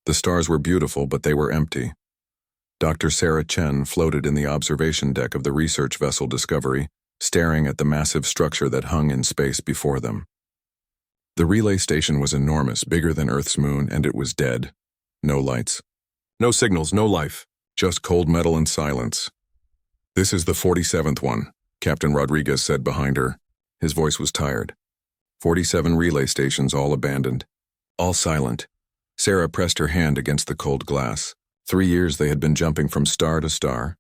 The stars were beautiful, but they were empty. Dr. Sarah Chen floated in the observation deck of the research vessel Discovery, staring at the massive structure that hung in space before them. The relay station was enormous, bigger than Earth's moon, and it was dead. No lights. No signals, no life. Just cold metal and silence. "This is the 47th one," Captain Rodriguez said behind her. His voice was tired. 47 relay stations, all abandoned. All silent. Sarah pressed her hand against the cold glass. 3 years they had been jumping from star to star,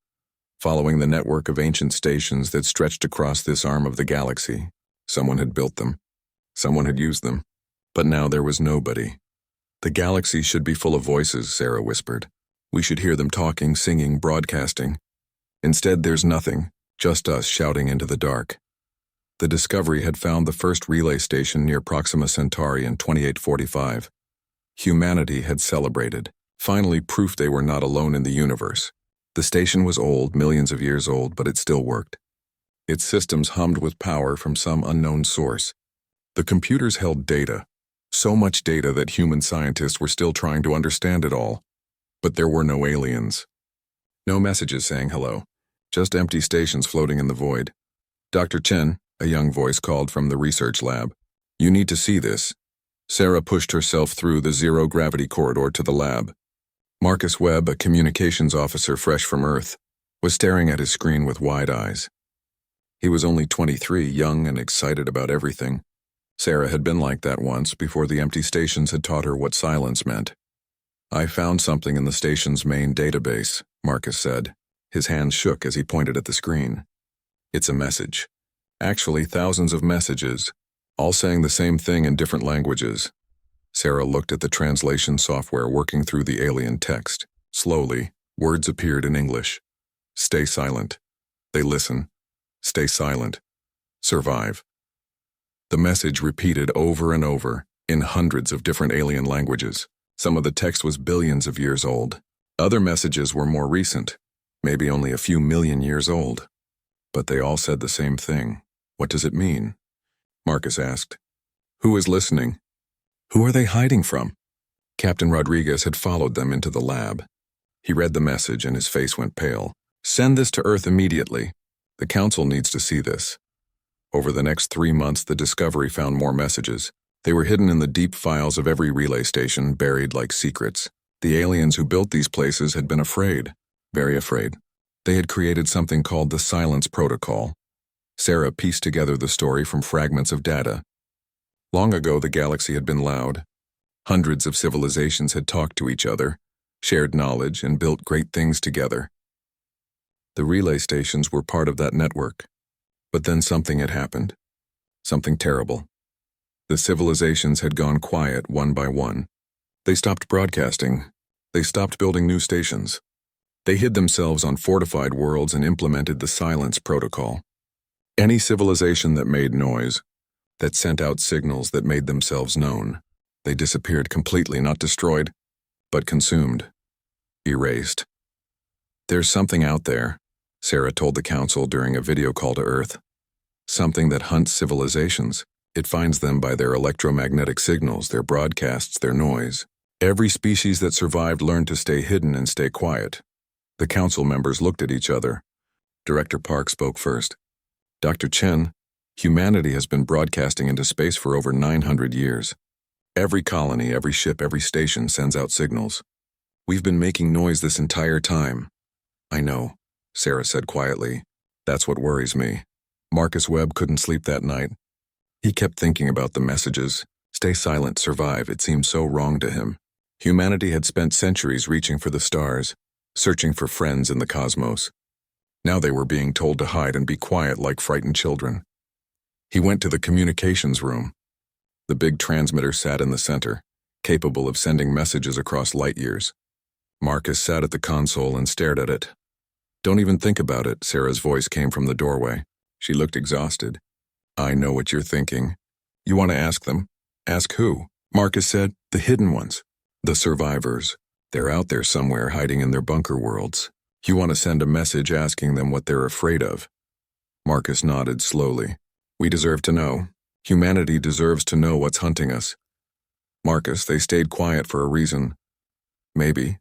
following the network of ancient stations that stretched across this arm of the galaxy. Someone had built them. Someone had used them. But now there was nobody. "The galaxy should be full of voices," Sarah whispered. "We should hear them talking, singing, broadcasting. Instead, there's nothing, just us shouting into the dark." The Discovery had found the first relay station near Proxima Centauri in 2845. Humanity had celebrated. Finally, proof they were not alone in the universe. The station was old, millions of years old, but it still worked. Its systems hummed with power from some unknown source. The computers held data, so much data that human scientists were still trying to understand it all. But there were no aliens. No messages saying hello, just empty stations floating in the void. "Dr. Chen," a young voice called from the research lab. "You need to see this." Sarah pushed herself through the zero-gravity corridor to the lab. Marcus Webb, a communications officer fresh from Earth, was staring at his screen with wide eyes. He was only 23, young and excited about everything. Sarah had been like that once, before the empty stations had taught her what silence meant. "I found something in the station's main database," Marcus said. His hands shook as he pointed at the screen. "It's a message. Actually, thousands of messages, all saying the same thing in different languages." Sarah looked at the translation software working through the alien text. Slowly, words appeared in English. "Stay silent." "They listen." "Stay silent." "Survive." The message repeated over and over, in hundreds of different alien languages. Some of the text was billions of years old. Other messages were more recent, maybe only a few million years old. But they all said the same thing. "What does it mean?" Marcus asked. "Who is listening? Who are they hiding from?" Captain Rodriguez had followed them into the lab. He read the message and his face went pale. "Send this to Earth immediately. The Council needs to see this." Over the next 3 months, the Discovery found more messages. They were hidden in the deep files of every relay station, buried like secrets. The aliens who built these places had been afraid, very afraid. They had created something called the Silence Protocol. Sarah pieced together the story from fragments of data. Long ago, the galaxy had been loud. Hundreds of civilizations had talked to each other, shared knowledge, and built great things together. The relay stations were part of that network. But then something had happened. Something terrible. The civilizations had gone quiet one by one. They stopped broadcasting. They stopped building new stations. They hid themselves on fortified worlds and implemented the Silence Protocol. Any civilization that made noise, that sent out signals that made themselves known, they disappeared completely, not destroyed, but consumed, erased. "There's something out there," Sarah told the Council during a video call to Earth. "Something that hunts civilizations. It finds them by their electromagnetic signals, their broadcasts, their noise. Every species that survived learned to stay hidden and stay quiet." The Council members looked at each other. Director Park spoke first. "Dr. Chen, humanity has been broadcasting into space for over 900 years. Every colony, every ship, every station sends out signals. We've been making noise this entire time." "I know," Sarah said quietly. "That's what worries me." Marcus Webb couldn't sleep that night. He kept thinking about the messages. Stay silent, survive. It seemed so wrong to him. Humanity had spent centuries reaching for the stars, searching for friends in the cosmos. Now they were being told to hide and be quiet like frightened children. He went to the communications room. The big transmitter sat in the center, capable of sending messages across light years. Marcus sat at the console and stared at it. "Don't even think about it," Sarah's voice came from the doorway. She looked exhausted. "I know what you're thinking. You want to ask them?" "Ask who?" Marcus said. "The hidden ones. The survivors. They're out there somewhere hiding in their bunker worlds. You want to send a message asking them what they're afraid of." Marcus nodded slowly. "We deserve to know. Humanity deserves to know what's hunting us." "Marcus, they stayed quiet for a reason. Maybe,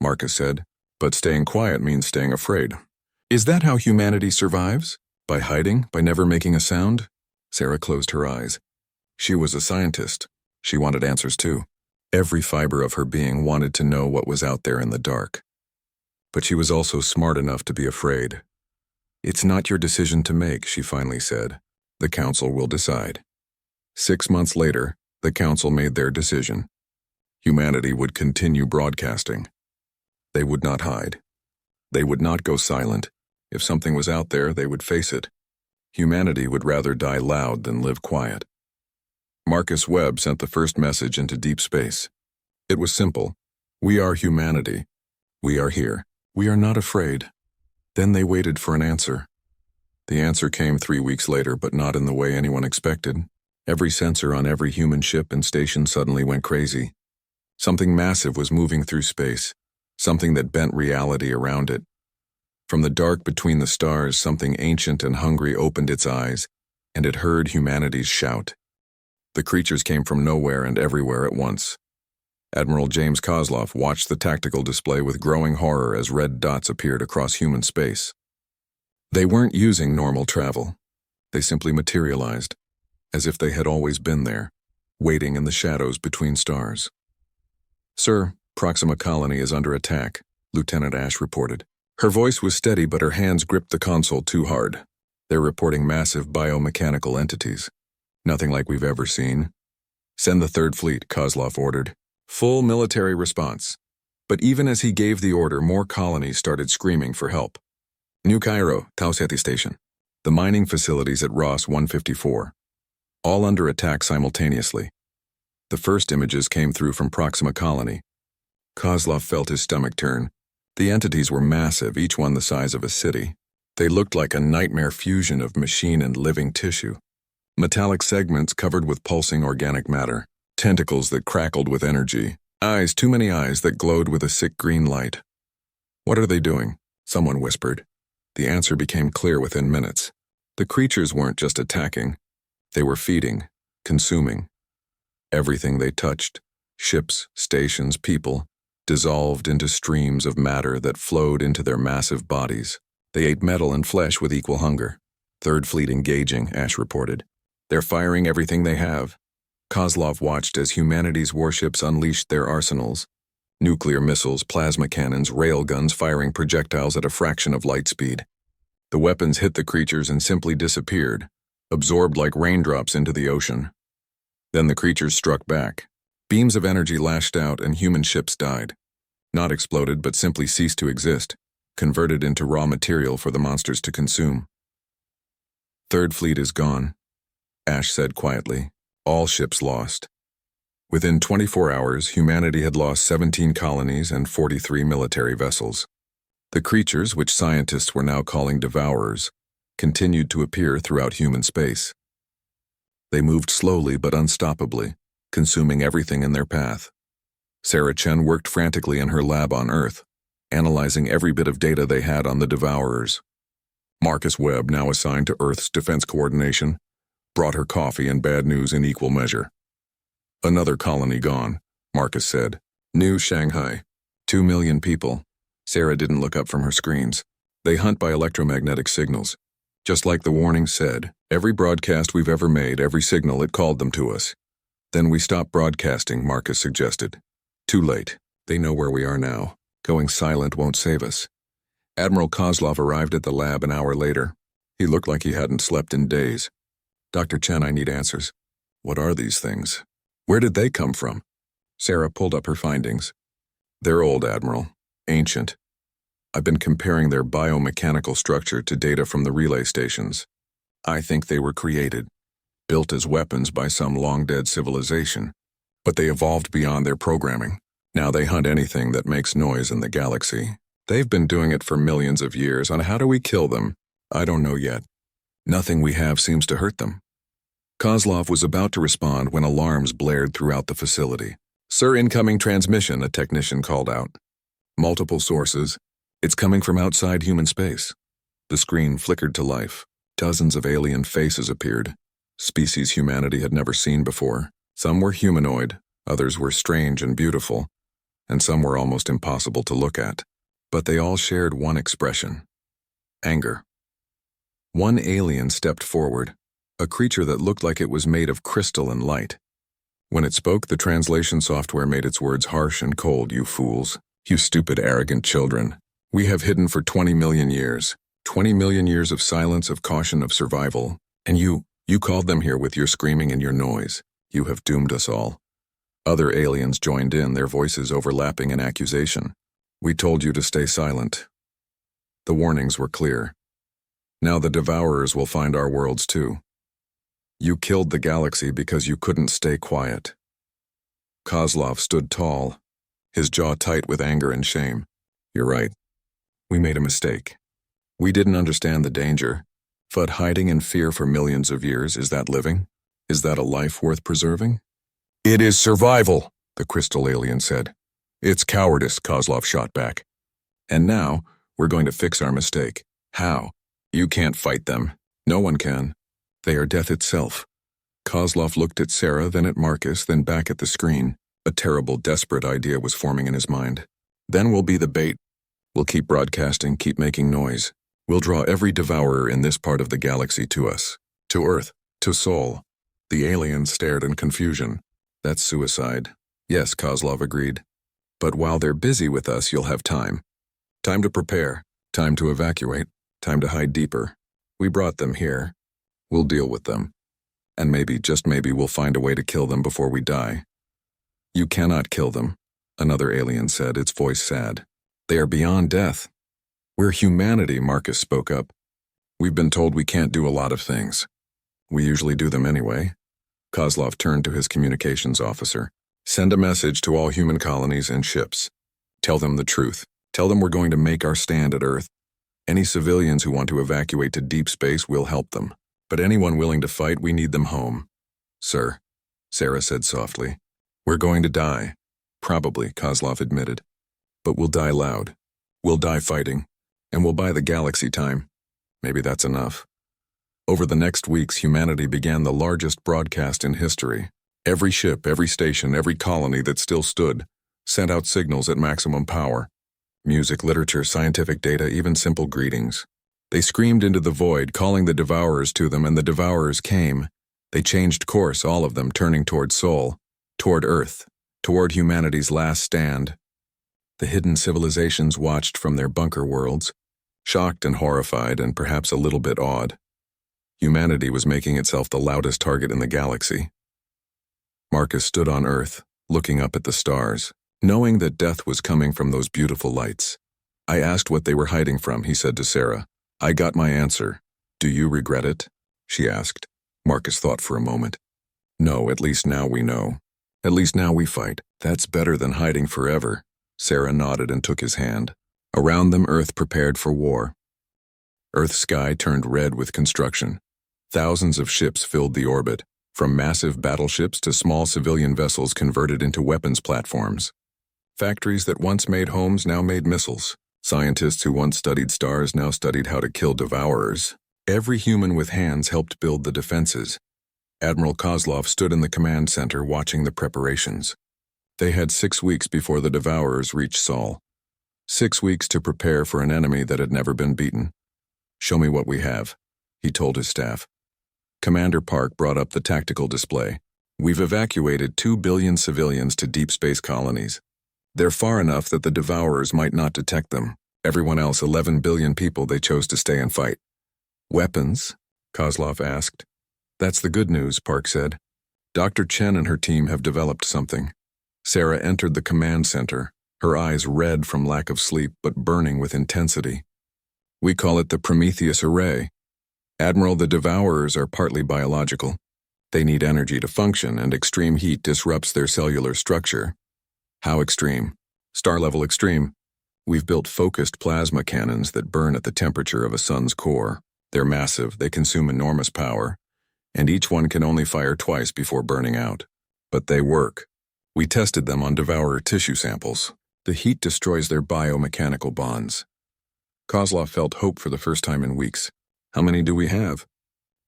Marcus said, but staying quiet means staying afraid. Is that how humanity survives? By hiding, by never making a sound? Sarah closed her eyes. She was a scientist. She wanted answers too. Every fiber of her being wanted to know what was out there in the dark. But she was also smart enough to be afraid. It's not your decision to make, she finally said. The council will decide. 6 months later, the council made their decision. Humanity would continue broadcasting. They would not hide. They would not go silent. If something was out there, they would face it. Humanity would rather die loud than live quiet. Marcus Webb sent the first message into deep space. It was simple. We are humanity. We are here. We are not afraid. Then they waited for an answer. The answer came 3 weeks later, but not in the way anyone expected. Every sensor on every human ship and station suddenly went crazy. Something massive was moving through space, something that bent reality around it. From the dark between the stars, something ancient and hungry opened its eyes, and it heard humanity's shout. The creatures came from nowhere and everywhere at once. Admiral James Kozlov watched the tactical display with growing horror as red dots appeared across human space. They weren't using normal travel. They simply materialized, as if they had always been there, waiting in the shadows between stars. Sir, Proxima Colony is under attack, Lieutenant Ash reported. Her voice was steady, but her hands gripped the console too hard. They're reporting massive biomechanical entities. Nothing like we've ever seen. Send the Third Fleet, Kozlov ordered. Full military response. But even as he gave the order, more colonies started screaming for help. New Cairo, Tau Ceti Station. The mining facilities at Ross 154. All under attack simultaneously. The first images came through from Proxima Colony. Kozlov felt his stomach turn. The entities were massive, each one the size of a city. They looked like a nightmare fusion of machine and living tissue. Metallic segments covered with pulsing organic matter. Tentacles that crackled with energy. Eyes, too many eyes that glowed with a sick green light. What are they doing? Someone whispered. The answer became clear within minutes. The creatures weren't just attacking. They were feeding, consuming. Everything they touched, ships, stations, people, dissolved into streams of matter that flowed into their massive bodies. They ate metal and flesh with equal hunger. Third Fleet engaging, Ash reported. They're firing everything they have. Kozlov watched as humanity's warships unleashed their arsenals. Nuclear missiles, plasma cannons, railguns firing projectiles at a fraction of light speed. The weapons hit the creatures and simply disappeared, absorbed like raindrops into the ocean. Then the creatures struck back. Beams of energy lashed out and human ships died. Not exploded, but simply ceased to exist, converted into raw material for the monsters to consume. Third Fleet is gone, Ash said quietly. All ships lost. Within 24 hours, humanity had lost 17 colonies and 43 military vessels. The creatures, which scientists were now calling devourers, continued to appear throughout human space. They moved slowly but unstoppably, consuming everything in their path. Sarah Chen worked frantically in her lab on Earth, analyzing every bit of data they had on the devourers. Marcus Webb, now assigned to Earth's defense coordination, brought her coffee and bad news in equal measure. Another colony gone, Marcus said. New Shanghai. 2 million people. Sarah didn't look up from her screens. They hunt by electromagnetic signals. Just like the warning said, every broadcast we've ever made, every signal, it called them to us. Then we stopped broadcasting, Marcus suggested. Too late. They know where we are now. Going silent won't save us. Admiral Kozlov arrived at the lab an hour later. He looked like he hadn't slept in days. Dr. Chen, I need answers. What are these things? Where did they come from? Sarah pulled up her findings. They're old, Admiral. Ancient. I've been comparing their biomechanical structure to data from the relay stations. I think they were created, built as weapons by some long-dead civilization. But they evolved beyond their programming. Now they hunt anything that makes noise in the galaxy. They've been doing it for millions of years. On how do we kill them? I don't know yet. Nothing we have seems to hurt them. Kozlov was about to respond when alarms blared throughout the facility. Sir, incoming transmission, a technician called out. Multiple sources. It's coming from outside human space. The screen flickered to life. Dozens of alien faces appeared. Species humanity had never seen before. Some were humanoid, others were strange and beautiful, and some were almost impossible to look at. But they all shared one expression: anger. One alien stepped forward, a creature that looked like it was made of crystal and light. When it spoke, the translation software made its words harsh and cold. "You fools. You stupid, arrogant children. We have hidden for 20 million years. 20 million years of silence, of caution, of survival. And you called them here with your screaming and your noise. You have doomed us all." Other aliens joined in, their voices overlapping in accusation. "We told you to stay silent." The warnings were clear. Now the Devourers will find our worlds too. You killed the galaxy because you couldn't stay quiet. Kozlov stood tall, his jaw tight with anger and shame. "You're right. We made a mistake. We didn't understand the danger. But hiding in fear for millions of years, is that living? Is that a life worth preserving?" "It is survival," the crystal alien said. "It's cowardice," Kozlov shot back. "And now, we're going to fix our mistake. How? You can't fight them. No one can. They are death itself." Kozlov looked at Sarah, then at Marcus, then back at the screen. A terrible, desperate idea was forming in his mind. "Then we'll be the bait. We'll keep broadcasting, keep making noise. We'll draw every devourer in this part of the galaxy to us. To Earth. To Sol." The aliens stared in confusion. "That's suicide." "Yes," Kozlov agreed. "But while they're busy with us, you'll have time. Time to prepare. Time to evacuate. Time to hide deeper. We brought them here. We'll deal with them. And maybe, just maybe, we'll find a way to kill them before we die." "You cannot kill them," another alien said, its voice sad. "They are beyond death." "We're humanity," Marcus spoke up. "We've been told we can't do a lot of things. We usually do them anyway." Kozlov turned to his communications officer. "Send a message to all human colonies and ships. Tell them the truth. Tell them we're going to make our stand at Earth. Any civilians who want to evacuate to deep space, we'll help them. But anyone willing to fight, we need them home." "Sir," Sarah said softly. "We're going to die." "Probably," Kozlov admitted. "But we'll die loud. We'll die fighting. And we'll buy the galaxy time. Maybe that's enough." Over the next weeks, humanity began the largest broadcast in history. Every ship, every station, every colony that still stood sent out signals at maximum power. Music, literature, scientific data, even simple greetings. They screamed into the void, calling the Devourers to them, and the Devourers came. They changed course, all of them, turning toward Sol, toward Earth, toward humanity's last stand. The hidden civilizations watched from their bunker worlds, shocked and horrified and perhaps a little bit awed. Humanity was making itself the loudest target in the galaxy. Marcus stood on Earth, looking up at the stars, knowing that death was coming from those beautiful lights. "I asked what they were hiding from," he said to Sarah. "I got my answer. Do you regret it?" she asked. Marcus thought for a moment. "No, at least now we know. At least now we fight. That's better than hiding forever." Sarah nodded and took his hand. Around them, Earth prepared for war. Earth's sky turned red with construction. Thousands of ships filled the orbit, from massive battleships to small civilian vessels converted into weapons platforms. Factories that once made homes now made missiles. Scientists who once studied stars now studied how to kill devourers. Every human with hands helped build the defenses. Admiral Kozlov stood in the command center watching the preparations. They had 6 weeks before the devourers reached Sol. 6 weeks to prepare for an enemy that had never been beaten. "Show me what we have," he told his staff. Commander Park brought up the tactical display. "We've evacuated 2 billion civilians to deep space colonies. They're far enough that the devourers might not detect them. Everyone else, 11 billion people, they chose to stay and fight." "Weapons?" Kozlov asked. "That's the good news," Park said. "Dr. Chen and her team have developed something." Sarah entered the command center, her eyes red from lack of sleep but burning with intensity. "We call it the Prometheus Array. Admiral, the devourers are partly biological. They need energy to function, and extreme heat disrupts their cellular structure." "How extreme?" "Star-level extreme. We've built focused plasma cannons that burn at the temperature of a sun's core. They're massive, they consume enormous power, and each one can only fire twice before burning out. But they work. We tested them on devourer tissue samples. The heat destroys their biomechanical bonds." Kozlov felt hope for the first time in weeks. "How many do we have?"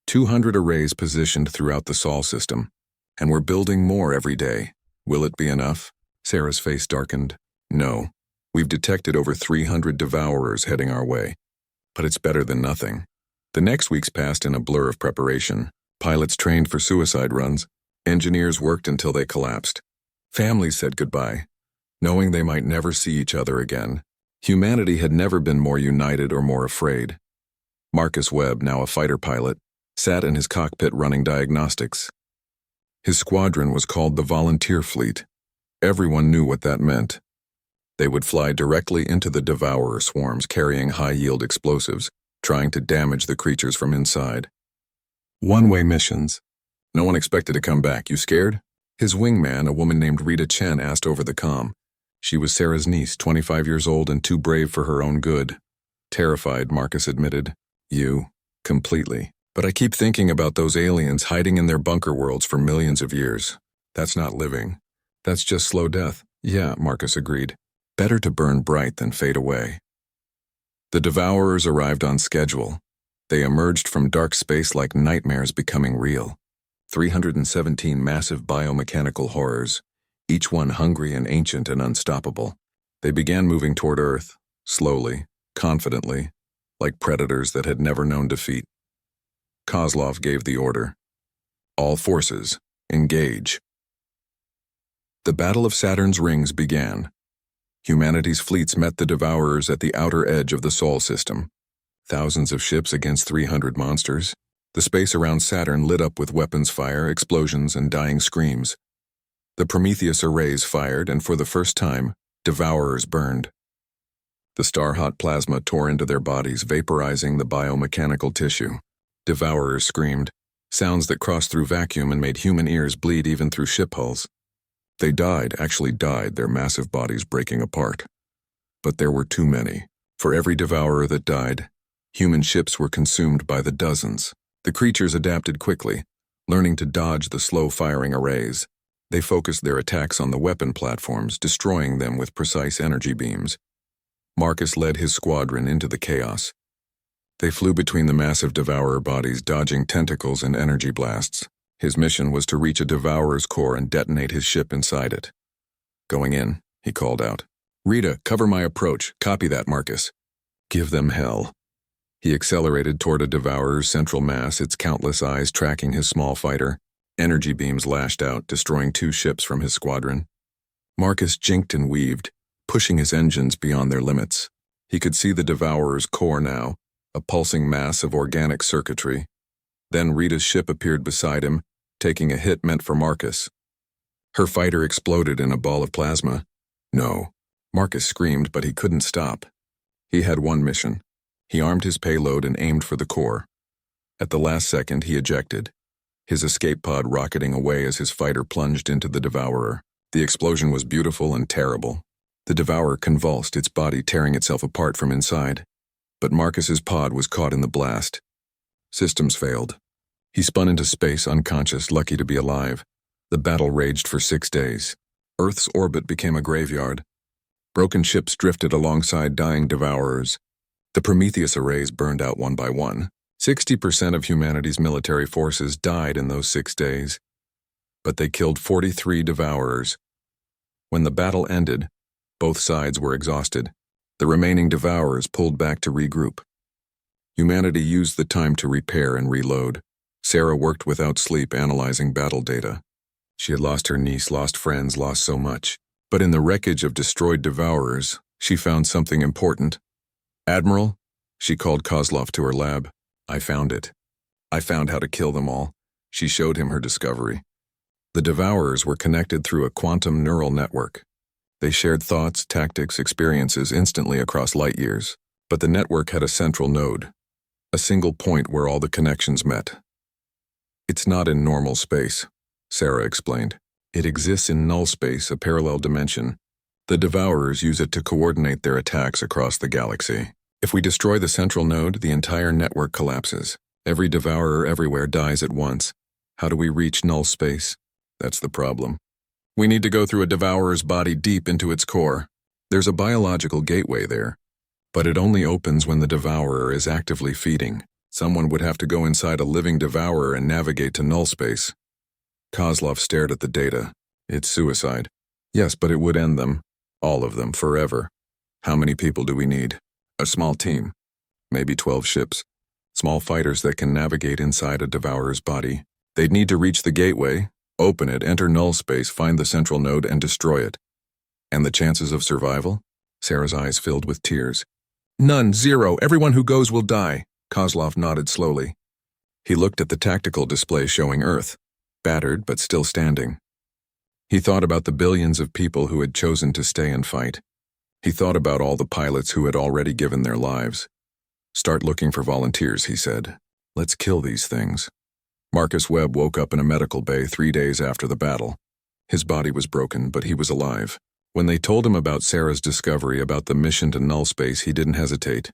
200 arrays positioned throughout the Sol system, and we're building more every day. Will it be enough?" Sarah's face darkened. No. We've detected over 300 devourers heading our way. But it's better than nothing. The next weeks passed in a blur of preparation. Pilots trained for suicide runs. Engineers worked until they collapsed. Families said goodbye, knowing they might never see each other again. Humanity had never been more united or more afraid. Marcus Webb, now a fighter pilot, sat in his cockpit running diagnostics. His squadron was called the Volunteer Fleet. Everyone knew what that meant. They would fly directly into the devourer swarms carrying high-yield explosives, trying to damage the creatures from inside. One-way missions. No one expected to come back. You scared? His wingman, a woman named Rita Chen, asked over the comm. She was Sarah's niece, 25 years old and too brave for her own good. Terrified, Marcus admitted. Completely. But I keep thinking about those aliens hiding in their bunker worlds for millions of years. That's not living. That's just slow death. Yeah, Marcus agreed. Better to burn bright than fade away. The Devourers arrived on schedule. They emerged from dark space like nightmares becoming real. 317 massive biomechanical horrors, each one hungry and ancient and unstoppable. They began moving toward Earth, slowly, confidently, like predators that had never known defeat. Kozlov gave the order. All forces, engage. The Battle of Saturn's Rings began. Humanity's fleets met the Devourers at the outer edge of the Sol system. Thousands of ships against 300 monsters. The space around Saturn lit up with weapons fire, explosions, and dying screams. The Prometheus arrays fired, and for the first time, Devourers burned. The star-hot plasma tore into their bodies, vaporizing the biomechanical tissue. Devourers screamed, sounds that crossed through vacuum and made human ears bleed even through ship hulls. They actually died, their massive bodies breaking apart. But there were too many. For every devourer that died, human ships were consumed by the dozens. The creatures adapted quickly, learning to dodge the slow-firing arrays. They focused their attacks on the weapon platforms, destroying them with precise energy beams. Marcus led his squadron into the chaos. They flew between the massive devourer bodies, dodging tentacles and energy blasts. His mission was to reach a devourer's core and detonate his ship inside it. Going in, he called out. Rita, cover my approach. Copy that, Marcus. Give them hell. He accelerated toward a devourer's central mass, its countless eyes tracking his small fighter. Energy beams lashed out, destroying 2 ships from his squadron. Marcus jinked and weaved, pushing his engines beyond their limits. He could see the devourer's core now, a pulsing mass of organic circuitry. Then Rita's ship appeared beside him, taking a hit meant for Marcus. Her fighter exploded in a ball of plasma. No. Marcus screamed, but he couldn't stop. He had one mission. He armed his payload and aimed for the core. At the last second, he ejected, his escape pod rocketing away as his fighter plunged into the devourer. The explosion was beautiful and terrible. The devourer convulsed, its body tearing itself apart from inside. But Marcus's pod was caught in the blast. Systems failed. He spun into space unconscious, lucky to be alive. The battle raged for 6 days. Earth's orbit became a graveyard. Broken ships drifted alongside dying devourers. The Prometheus arrays burned out one by one. 60% of humanity's military forces died in those 6 days. But they killed 43 devourers. When the battle ended, both sides were exhausted. The remaining devourers pulled back to regroup. Humanity used the time to repair and reload. Sarah worked without sleep analyzing battle data. She had lost her niece, lost friends, lost so much. But in the wreckage of destroyed devourers, she found something important. Admiral, she called Kozlov to her lab. I found it. I found how to kill them all. She showed him her discovery. The devourers were connected through a quantum neural network. They shared thoughts, tactics, experiences instantly across light years. But the network had a central node, a single point where all the connections met. It's not in normal space, Sarah explained. It exists in null space, a parallel dimension. The devourers use it to coordinate their attacks across the galaxy. If we destroy the central node, the entire network collapses. Every devourer everywhere dies at once. How do we reach null space? That's the problem. We need to go through a devourer's body deep into its core. There's a biological gateway there, but it only opens when the devourer is actively feeding. Someone would have to go inside a living devourer and navigate to null space. Kozlov stared at the data. It's suicide. Yes, but it would end them. All of them, forever. How many people do we need? A small team. Maybe 12 ships. Small fighters that can navigate inside a devourer's body. They'd need to reach the gateway, open it, enter null space, find the central node, and destroy it. And the chances of survival? Sarah's eyes filled with tears. None, zero. Everyone who goes will die. Kozlov nodded slowly. He looked at the tactical display showing Earth, battered but still standing. He thought about the billions of people who had chosen to stay and fight. He thought about all the pilots who had already given their lives. Start looking for volunteers, he said. Let's kill these things. Marcus Webb woke up in a medical bay 3 days after the battle. His body was broken, but he was alive. When they told him about Sarah's discovery about the mission to null space, he didn't hesitate.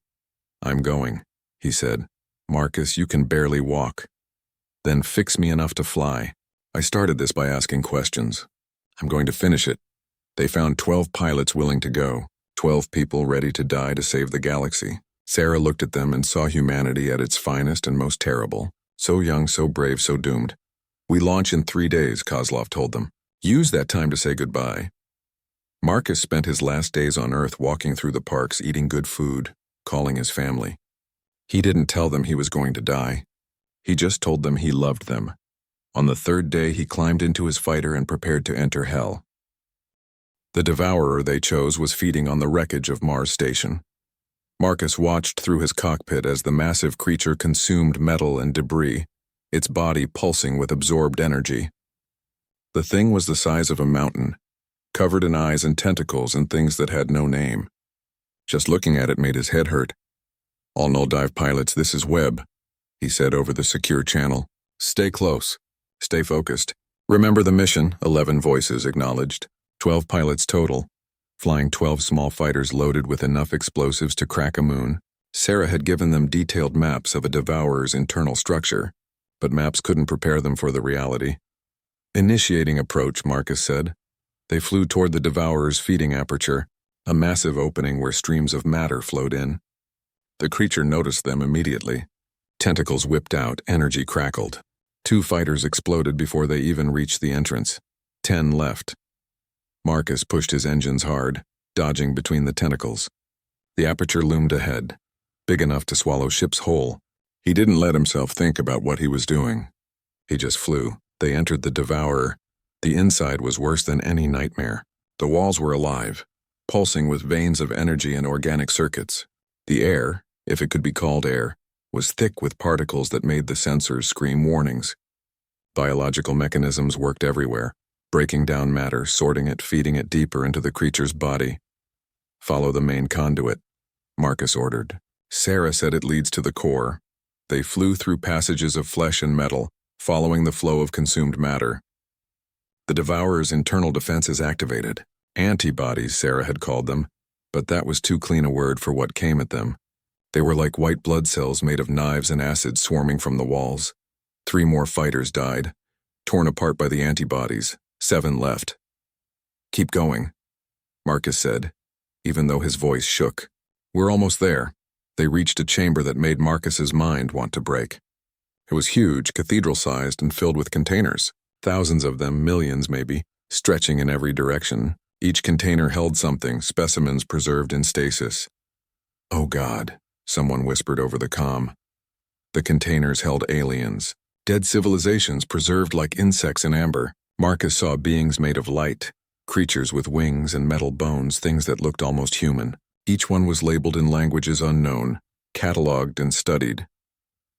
I'm going, he said. Marcus, you can barely walk. Then fix me enough to fly. I started this by asking questions. I'm going to finish it. They found 12 pilots willing to go, 12 people ready to die to save the galaxy. Sarah looked at them and saw humanity at its finest and most terrible. So young, so brave, so doomed. We launch in 3 days, Kozlov told them. Use that time to say goodbye. Marcus spent his last days on Earth walking through the parks, eating good food, calling his family. He didn't tell them he was going to die. He just told them he loved them. On the 3rd day, he climbed into his fighter and prepared to enter hell. The devourer they chose was feeding on the wreckage of Mars Station. Marcus watched through his cockpit as the massive creature consumed metal and debris, its body pulsing with absorbed energy. The thing was the size of a mountain, covered in eyes and tentacles and things that had no name. Just looking at it made his head hurt. All null dive pilots, this is Webb, he said over the secure channel. Stay close. Stay focused. Remember the mission, 11 voices acknowledged. 12 pilots total, flying 12 small fighters loaded with enough explosives to crack a moon. Sarah had given them detailed maps of a devourer's internal structure, but maps couldn't prepare them for the reality. Initiating approach, Marcus said. They flew toward the devourer's feeding aperture, a massive opening where streams of matter flowed in. The creature noticed them immediately. Tentacles whipped out, energy crackled. 2 fighters exploded before they even reached the entrance. 10 left. Marcus pushed his engines hard, dodging between the tentacles. The aperture loomed ahead, big enough to swallow ships whole. He didn't let himself think about what he was doing. He just flew. They entered the devourer. The inside was worse than any nightmare. The walls were alive, pulsing with veins of energy and organic circuits. The air, if it could be called air, was thick with particles that made the sensors scream warnings. Biological mechanisms worked everywhere, breaking down matter, sorting it, feeding it deeper into the creature's body. Follow the main conduit, Marcus ordered. Sarah said it leads to the core. They flew through passages of flesh and metal, following the flow of consumed matter. The devourer's internal defenses activated. Antibodies, Sarah had called them, but that was too clean a word for what came at them. They were like white blood cells made of knives and acid swarming from the walls. 3 more fighters died, torn apart by the antibodies. 7 left. Keep going, Marcus said, even though his voice shook. We're almost there. They reached a chamber that made Marcus's mind want to break. It was huge, cathedral-sized, and filled with containers. Thousands of them, millions maybe, stretching in every direction. Each container held something, specimens preserved in stasis. Oh God, someone whispered over the comm. The containers held aliens, dead civilizations preserved like insects in amber. Marcus saw beings made of light, creatures with wings and metal bones, things that looked almost human. Each one was labeled in languages unknown, cataloged and studied.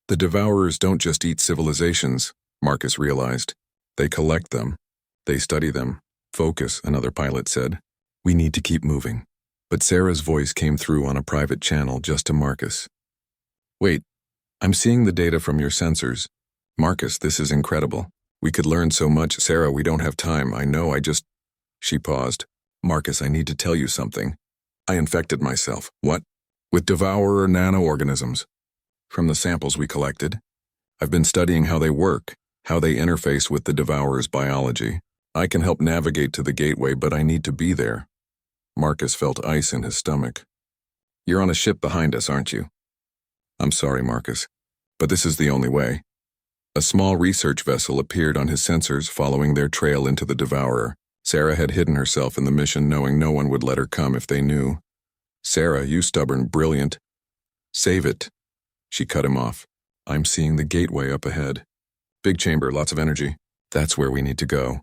The devourers don't just eat civilizations, Marcus realized. They collect them. They study them. Focus, another pilot said. We need to keep moving. But Sarah's voice came through on a private channel just to Marcus. Wait, I'm seeing the data from your sensors. Marcus, this is incredible. We could learn so much. Sarah, we don't have time. I know, She paused. Marcus, I need to tell you something. I infected myself. What? With devourer nanoorganisms. From the samples we collected. I've been studying how they work, how they interface with the devourer's biology. I can help navigate to the gateway, but I need to be there. Marcus felt ice in his stomach. You're on a ship behind us, aren't you? I'm sorry, Marcus, but this is the only way. A small research vessel appeared on his sensors following their trail into the devourer. Sarah had hidden herself in the mission knowing no one would let her come if they knew. Sarah, you stubborn, brilliant. Save it. She cut him off. I'm seeing the gateway up ahead. Big chamber, lots of energy. That's where we need to go.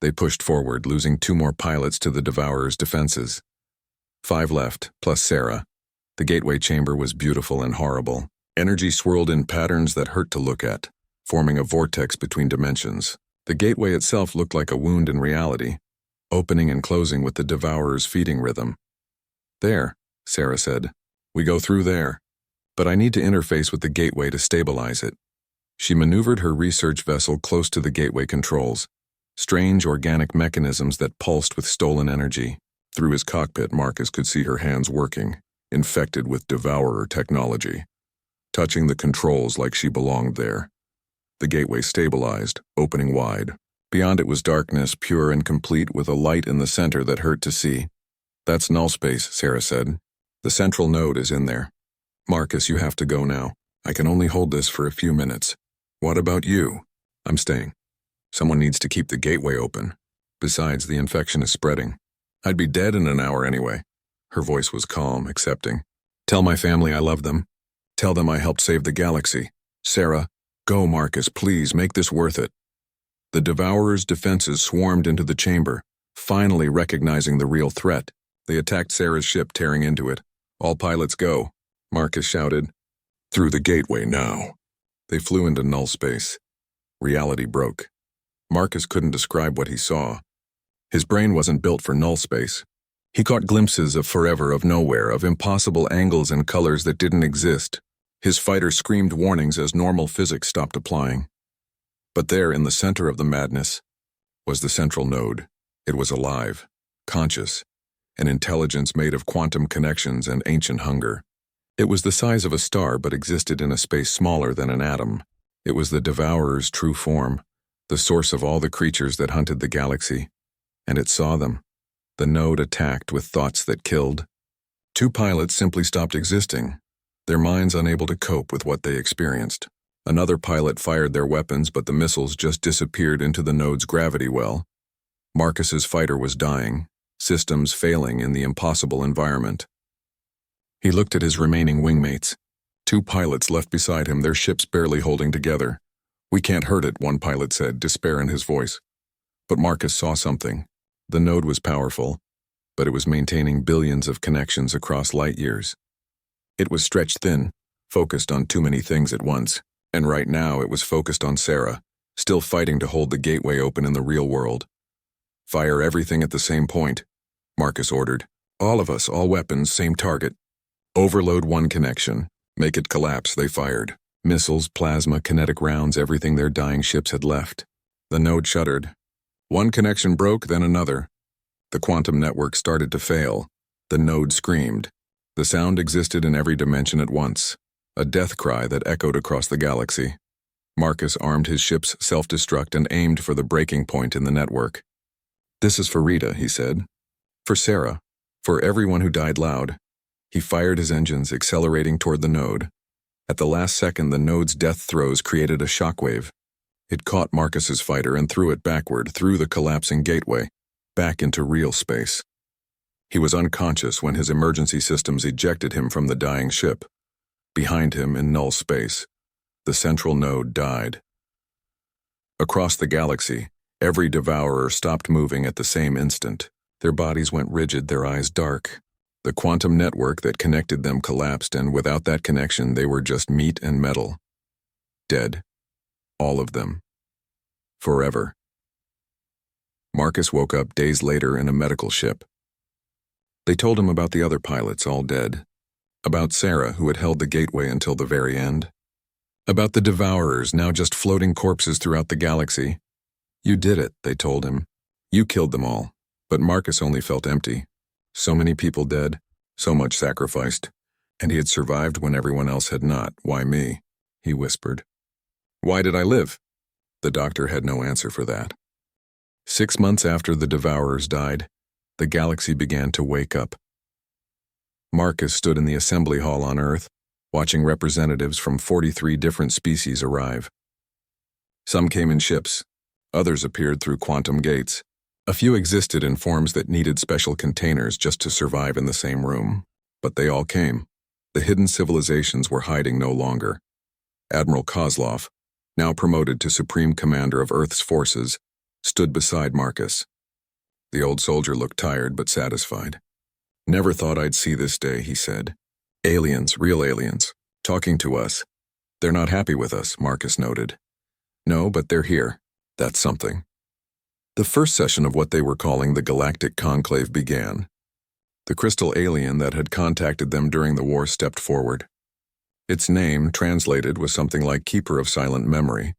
They pushed forward, losing 2 more pilots to the Devourer's defenses. 5 left, plus Sarah. The gateway chamber was beautiful and horrible. Energy swirled in patterns that hurt to look at, forming a vortex between dimensions. The gateway itself looked like a wound in reality, opening and closing with the Devourer's feeding rhythm. There, Sarah said. We go through there. But I need to interface with the gateway to stabilize it. She maneuvered her research vessel close to the gateway controls, strange organic mechanisms that pulsed with stolen energy. Through his cockpit, Marcus could see her hands working, infected with Devourer technology, touching the controls like she belonged there. The gateway stabilized, opening wide. Beyond it was darkness, pure and complete, with a light in the center that hurt to see. That's null space, Sarah said. The central node is in there. Marcus, you have to go now. I can only hold this for a few minutes. What about you? I'm staying. Someone needs to keep the gateway open. Besides, the infection is spreading. I'd be dead in an hour anyway. Her voice was calm, accepting. Tell my family I love them. Tell them I helped save the galaxy. Sarah, go, Marcus, please, make this worth it. The Devourer's defenses swarmed into the chamber, finally recognizing the real threat. They attacked Sarah's ship, tearing into it. All pilots go, Marcus shouted. Through the gateway now. They flew into null space. Reality broke. Marcus couldn't describe what he saw. His brain wasn't built for null space. He caught glimpses of forever, of nowhere, of impossible angles and colors that didn't exist. His fighter screamed warnings as normal physics stopped applying. But there, in the center of the madness, was the central node. It was alive, conscious, an intelligence made of quantum connections and ancient hunger. It was the size of a star but existed in a space smaller than an atom. It was the Devourer's true form, the source of all the creatures that hunted the galaxy. And it saw them. The node attacked with thoughts that killed. 2 pilots simply stopped existing, their minds unable to cope with what they experienced. Another pilot fired their weapons, but the missiles just disappeared into the node's gravity well. Marcus's fighter was dying, systems failing in the impossible environment. He looked at his remaining wingmates. 2 pilots left beside him, their ships barely holding together. We can't hurt it, one pilot said, despair in his voice. But Marcus saw something. The node was powerful, but it was maintaining billions of connections across light years. It was stretched thin, focused on too many things at once, and right now it was focused on Sarah, still fighting to hold the gateway open in the real world. Fire everything at the same point, Marcus ordered. All of us, all weapons, same target. Overload one connection. Make it collapse, they fired. Missiles, plasma, kinetic rounds, everything their dying ships had left. The node shuddered. One connection broke, then another. The quantum network started to fail. The node screamed. The sound existed in every dimension at once, a death cry that echoed across the galaxy. Marcus armed his ship's self-destruct and aimed for the breaking point in the network. This is for Rita, he said. For Sarah. For everyone who died loud. He fired his engines, accelerating toward the node. At the last second, the node's death throes created a shockwave. It caught Marcus's fighter and threw it backward through the collapsing gateway, back into real space. He was unconscious when his emergency systems ejected him from the dying ship. Behind him, in null space, the central node died. Across the galaxy, every devourer stopped moving at the same instant. Their bodies went rigid, their eyes dark. The quantum network that connected them collapsed, and without that connection, they were just meat and metal. Dead. All of them. Forever. Marcus woke up days later in a medical ship. They told him about the other pilots, all dead. About Sarah, who had held the gateway until the very end. About the Devourers, now just floating corpses throughout the galaxy. You did it, they told him. You killed them all. But Marcus only felt empty. So many people dead, so much sacrificed, and he had survived when everyone else had not. Why me? He whispered. Why did I live? The doctor had no answer for that. 6 months after the Devourers died, the galaxy began to wake up. Marcus stood in the assembly hall on Earth, watching representatives from 43 different species arrive. Some came in ships, others appeared through quantum gates. A few existed in forms that needed special containers just to survive in the same room. But they all came. The hidden civilizations were hiding no longer. Admiral Kozlov, now promoted to Supreme Commander of Earth's forces, stood beside Marcus. The old soldier looked tired but satisfied. "Never thought I'd see this day," he said. "Aliens, real aliens, talking to us. They're not happy with us," Marcus noted. "No, but they're here. That's something." The first session of what they were calling the Galactic Conclave began. The crystal alien that had contacted them during the war stepped forward. Its name, translated, was something like Keeper of Silent Memory.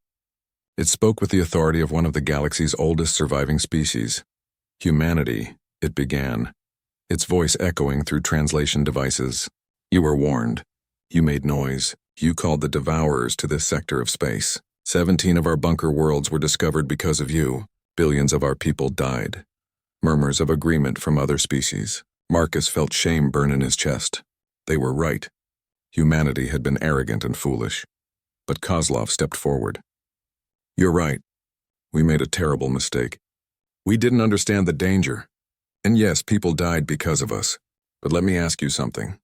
It spoke with the authority of one of the galaxy's oldest surviving species. "Humanity," it began, its voice echoing through translation devices. "You were warned. You made noise. You called the Devourers to this sector of space. 17 of our bunker worlds were discovered because of you. Billions of our people died." Murmurs of agreement from other species. Marcus felt shame burn in his chest. They were right. Humanity had been arrogant and foolish. But Kozlov stepped forward. "You're right. We made a terrible mistake. We didn't understand the danger. And yes, people died because of us. But let me ask you something.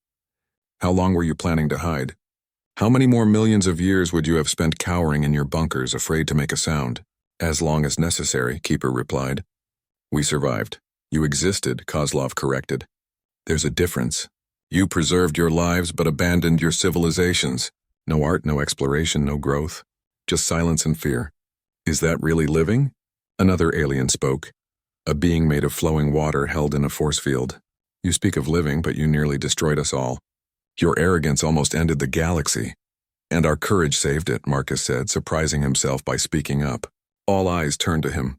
How long were you planning to hide? How many more millions of years would you have spent cowering in your bunkers, afraid to make a sound?" "As long as necessary," Keeper replied. "We survived. You existed," Kozlov corrected. "There's a difference. You preserved your lives but abandoned your civilizations. No art, no exploration, no growth. Just silence and fear. Is that really living?" Another alien spoke, a being made of flowing water held in a force field. "You speak of living, but you nearly destroyed us all. Your arrogance almost ended the galaxy." "And our courage saved it," Marcus said, surprising himself by speaking up. All eyes turned to him.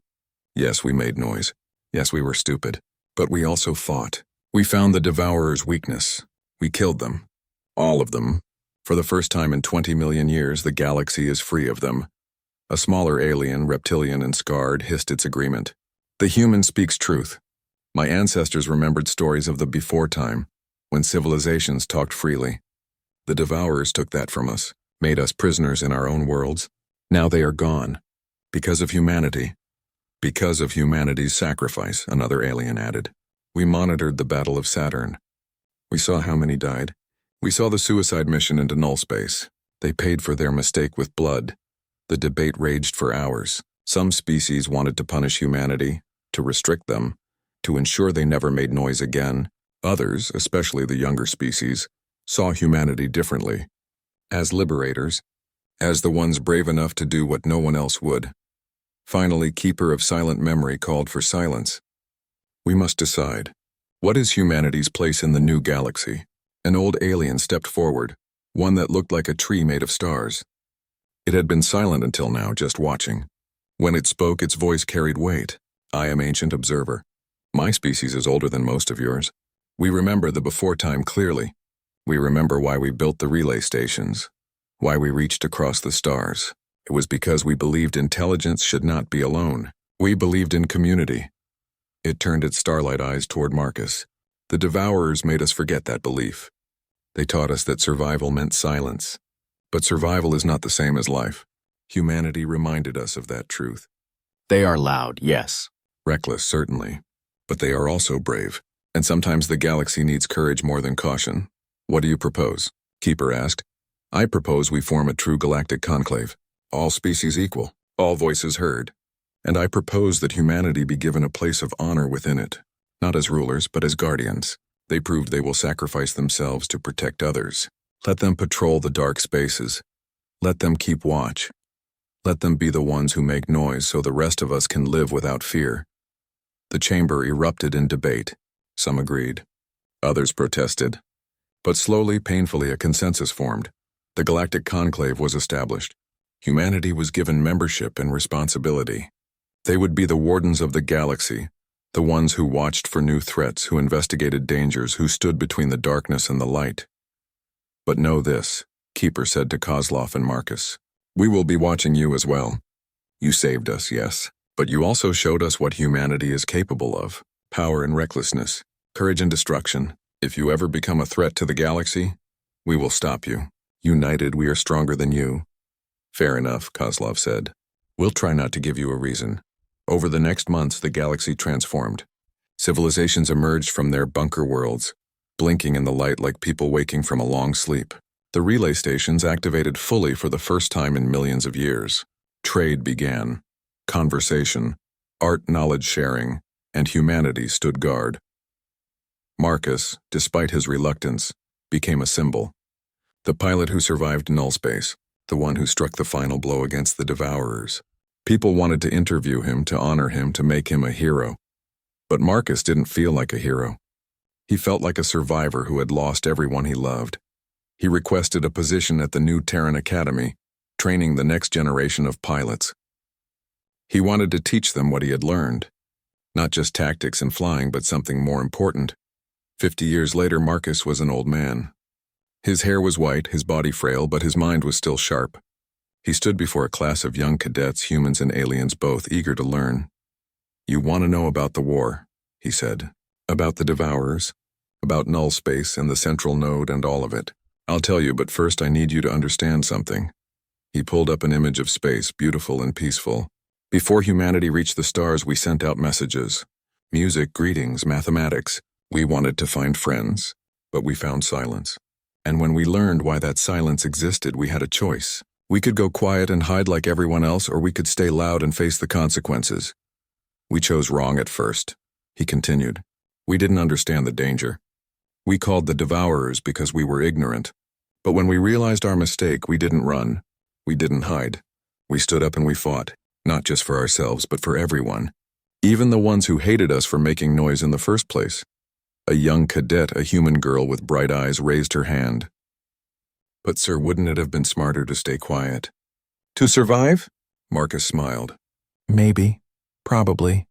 "Yes, we made noise. Yes, we were stupid. But we also fought. We found the Devourers' weakness. We killed them. All of them. For the first time in 20 million years, the galaxy is free of them." A smaller alien, reptilian and scarred, hissed its agreement. "The human speaks truth. My ancestors remembered stories of the before time, when civilizations talked freely. The Devourers took that from us, made us prisoners in our own worlds. Now they are gone. Because of humanity. Because of humanity's sacrifice," another alien added. "We monitored the Battle of Saturn. We saw how many died. We saw the suicide mission into null space. They paid for their mistake with blood. The debate raged for hours. Some species wanted to punish humanity, to restrict them, to ensure they never made noise again. Others, especially the younger species, saw humanity differently. As liberators, as the ones brave enough to do what no one else would. Finally, Keeper of Silent Memory called for silence. "We must decide. What is humanity's place in the new galaxy?" An old alien stepped forward, one that looked like a tree made of stars. It had been silent until now, just watching. When it spoke, its voice carried weight. "I am Ancient Observer. My species is older than most of yours. We remember the before time clearly. We remember why we built the relay stations, why we reached across the stars. It was because we believed intelligence should not be alone. We believed in community." It turned its starlight eyes toward Marcus. "The Devourers made us forget that belief. They taught us that survival meant silence. But survival is not the same as life. Humanity reminded us of that truth." "They are loud, yes." "Reckless, certainly. But they are also brave. And sometimes the galaxy needs courage more than caution." "What do you propose?" Keeper asked. "I propose we form a true galactic conclave. All species equal, all voices heard. And I propose that humanity be given a place of honor within it, not as rulers, but as guardians. They proved they will sacrifice themselves to protect others. Let them patrol the dark spaces. Let them keep watch. Let them be the ones who make noise so the rest of us can live without fear." The chamber erupted in debate. Some agreed. Others protested. But slowly, painfully, a consensus formed. The Galactic Conclave was established. Humanity was given membership and responsibility. They would be the wardens of the galaxy, the ones who watched for new threats, who investigated dangers, who stood between the darkness and the light. "But know this," Keeper said to Kozlov and Marcus. "We will be watching you as well. You saved us, yes, but you also showed us what humanity is capable of. Power and recklessness, courage and destruction. If you ever become a threat to the galaxy, we will stop you. United, we are stronger than you." "Fair enough," Kozlov said. "We'll try not to give you a reason. Over the next months, the galaxy transformed. Civilizations emerged from their bunker worlds, blinking in the light like people waking from a long sleep. The relay stations activated fully for the first time in millions of years. Trade began. Conversation, art knowledge sharing, and humanity stood guard. Marcus, despite his reluctance, became a symbol. The pilot who survived nullspace, the one who struck the final blow against the Devourers. People wanted to interview him, to honor him, to make him a hero. But Marcus didn't feel like a hero. He felt like a survivor who had lost everyone he loved. He requested a position at the new Terran Academy, training the next generation of pilots. He wanted to teach them what he had learned. Not just tactics and flying, but something more important. 50 years later, Marcus was an old man. His hair was white, his body frail, but his mind was still sharp. He stood before a class of young cadets, humans and aliens both, eager to learn. "You want to know about the war," he said. "About the Devourers, about nullspace and the central node and all of it. I'll tell you, but first I need you to understand something." He pulled up an image of space, beautiful and peaceful. "Before humanity reached the stars, we sent out messages. Music, greetings, mathematics. We wanted to find friends, but we found silence. And when we learned why that silence existed, we had a choice. We could go quiet and hide like everyone else, or we could stay loud and face the consequences. We chose wrong at first," he continued. "We didn't understand the danger. We called the Devourers because we were ignorant. But when we realized our mistake, we didn't run. We didn't hide. We stood up and we fought, not just for ourselves, but for everyone. Even the ones who hated us for making noise in the first place." A young cadet, a human girl with bright eyes, raised her hand. "But sir, wouldn't it have been smarter to stay quiet?" "To survive?" Marcus smiled. "Maybe. Probably.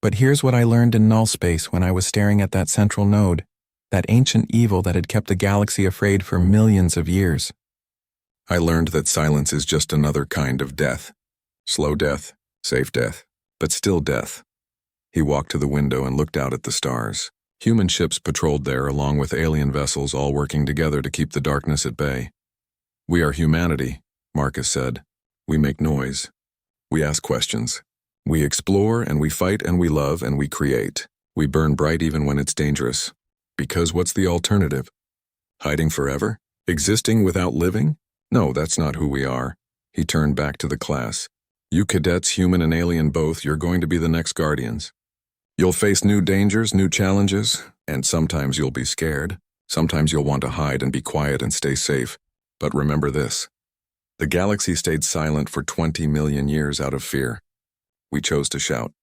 But here's what I learned in nullspace when I was staring at that central node, that ancient evil that had kept the galaxy afraid for millions of years. "I learned that silence is just another kind of death. Slow death, safe death, but still death." He walked to the window and looked out at the stars. Human ships patrolled there along with alien vessels, all working together to keep the darkness at bay. "We are humanity," Marcus said. "We make noise. We ask questions. We explore and we fight and we love and we create. We burn bright even when it's dangerous. Because what's the alternative? Hiding forever? Existing without living? No, that's not who we are." He turned back to the class. "You cadets, human and alien both, you're going to be the next guardians. You'll face new dangers, new challenges, and sometimes you'll be scared. Sometimes you'll want to hide and be quiet and stay safe. But remember this. The galaxy stayed silent for 20 million years out of fear. We chose to shout.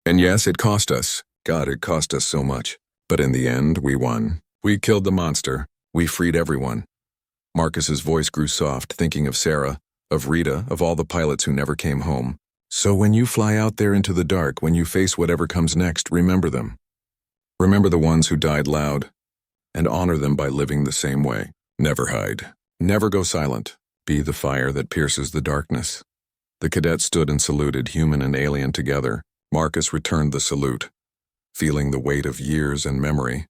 And yes, it cost us. God, it cost us so much. But in the end, we won. We killed the monster. We freed everyone." Marcus's voice grew soft, thinking of Sarah, of Rita, of all the pilots who never came home. "So when you fly out there into the dark, when you face whatever comes next, remember them. Remember the ones who died loud, and honor them by living the same way. Never hide. Never go silent. Be the fire that pierces the darkness." The cadet stood and saluted, human and alien together. Marcus returned the salute, feeling the weight of years and memory.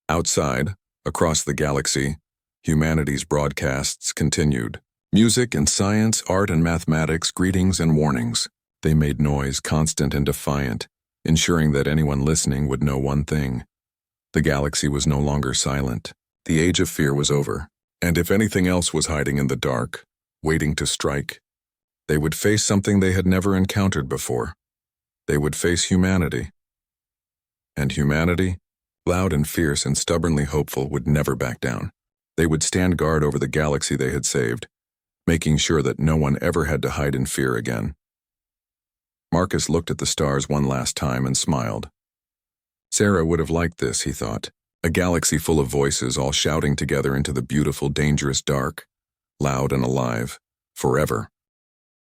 Outside, across the galaxy, humanity's broadcasts continued. Music and science, art and mathematics, greetings and warnings. They made noise, constant and defiant, ensuring that anyone listening would know one thing. The galaxy was no longer silent. The age of fear was over. And if anything else was hiding in the dark, waiting to strike, they would face something they had never encountered before. They would face humanity. And humanity, loud and fierce and stubbornly hopeful, would never back down. They would stand guard over the galaxy they had saved, making sure that no one ever had to hide in fear again. Marcus looked at the stars one last time and smiled. Sarah would have liked this, he thought. A galaxy full of voices all shouting together into the beautiful, dangerous dark, loud and alive, forever.